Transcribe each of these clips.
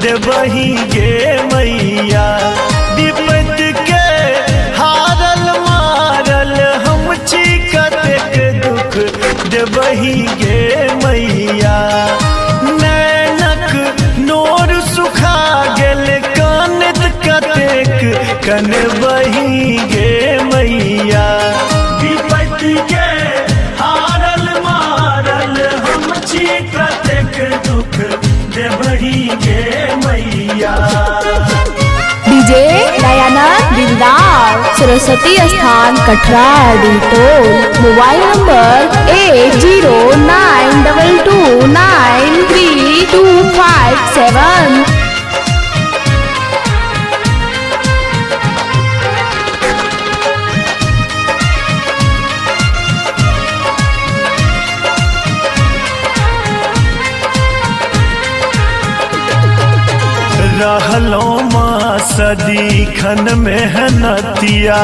देबही गे मैया। विपत के हारल मारल हम छी कतेक दुख देबही गे मैया। नैनक नोर सुखा गेल कानत कतेक कनबही गे मैया। विपत के हारल मारल हम छी कतेक दुख देबही गे मैया। डीजे दयानंद दिलदार सरस्वती स्थान कटरा टोल। Mobile number 8092293257। रहलो माँ सदीखन मेहनतिया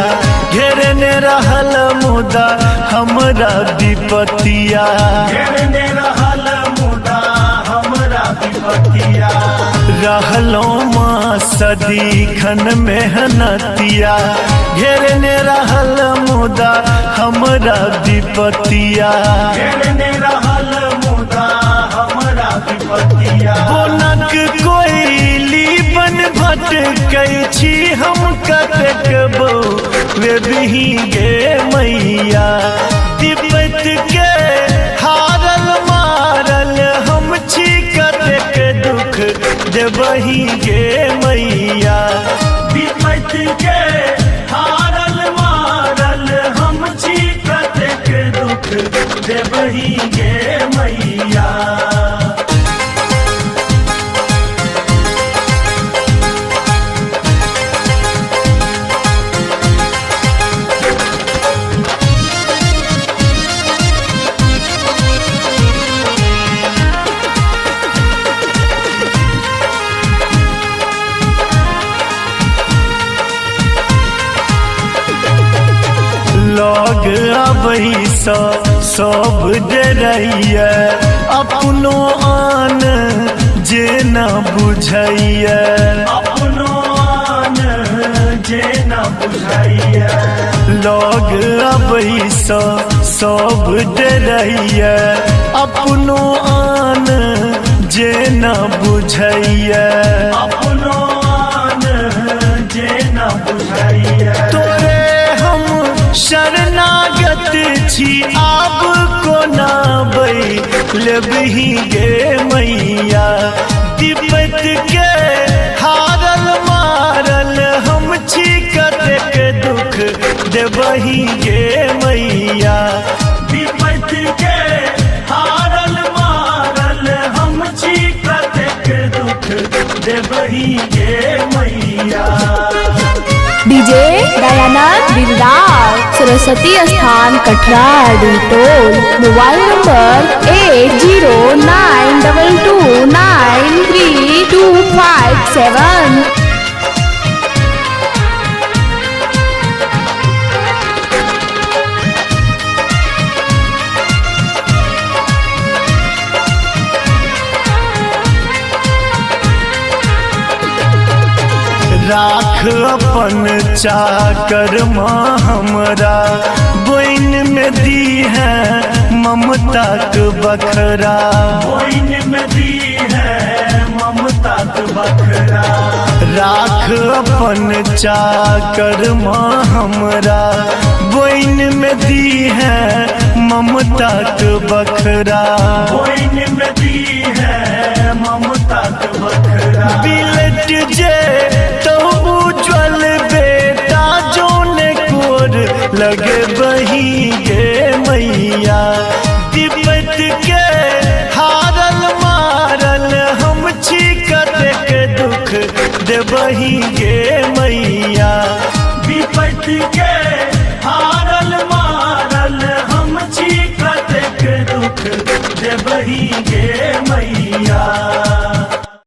घेरने रहल मुदा हमरा विपतिया। घेरने रहल मुदा हमरा विपतिया। रहलो माँ सदीखन मेहनतिया घेरने रहल मुदा हमरा विपतिया। घेरने रहल मुदा हमरा विपतिया। बोनक कोयली बन भटकै छी हम कतेक वे बिही गे मैया। विपत के हारल मारल हम छी कतेक दुख देबही गे मैया। विपत के हारल मारल हम छी कतेक दुख देबही गे मैया। लग अबही सब डरैया अपनो आन जे न बुझैया। अपनो आन जे न बुझैया। लग अबही सब डरैया अपनो आन जे न बुझैया। अपनो आन जे न बुझैया। तोरे हम शरणागत छी आब कोना लेबही गे मैया। विपत के हारल मारल हम छी कतेक दुख देबही गे मैया। विपत के हारल मारल हम छी कतेक दुख देबही गे मैया। डीजे दयानंद दिलदार सरस्वती स्थान कटरा टोल। Mobile number 8092293257। राख अपन चाकर माँ हमरा बोइन में दी है ममता के बखरा। बोइन में दी है ममता के बखरा। राख अपन चाकर माँ हमरा बोइन में दी है ममता के बखरा। बोइन में दी है ममता के बखरा। बिलट जे उज्ज्वल बेटा जोन कोर लगे बही गे मैया। विपत के हारल मारल हम छी कतेक दुख देबही गे मैया। विपत के हारल मारल हम छी कतेक दुख देबही गे मैया।